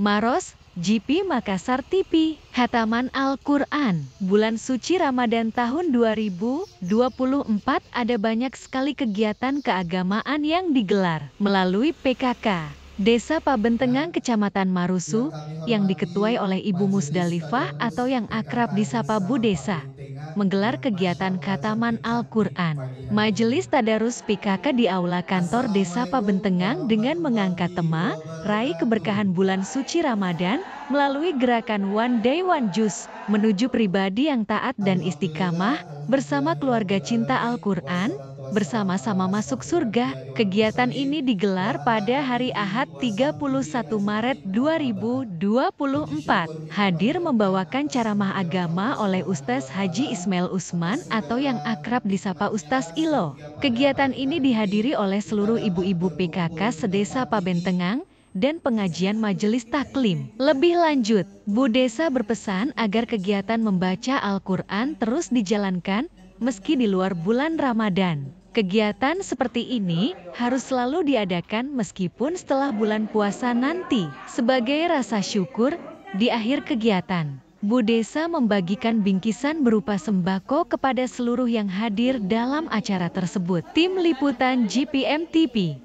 Maros, GP Makassar TV, Khataman Al-Quran, bulan suci Ramadan tahun 2024 ada banyak sekali kegiatan keagamaan yang digelar melalui PKK. Desa Pabentengang Kecamatan Marusu, yang diketuai oleh Ibu Musdalifah atau yang akrab disapa Bu Desa, menggelar kegiatan Khataman Al-Quran. Majelis Tadarus PKK di Aula Kantor Desa Pabentengang dengan mengangkat tema, Raih Keberkahan Bulan Suci Ramadan, melalui gerakan One Day One Juz, menuju pribadi yang taat dan istiqamah, bersama keluarga cinta Al-Quran, bersama-sama masuk surga. Kegiatan ini digelar pada hari Ahad 31 Maret 2024. Hadir membawakan ceramah agama oleh Ustaz Haji Ismail Usman atau yang akrab disapa Ustaz Ilo. Kegiatan ini dihadiri oleh seluruh ibu-ibu PKK sedesa Pabentengang dan pengajian majelis taklim. Lebih lanjut, Bu Desa berpesan agar kegiatan membaca Al-Quran terus dijalankan meski di luar bulan Ramadan. Kegiatan seperti ini harus selalu diadakan meskipun setelah bulan puasa nanti. Sebagai rasa syukur, di akhir kegiatan, Bu Desa membagikan bingkisan berupa sembako kepada seluruh yang hadir dalam acara tersebut. Tim Liputan GPM TV.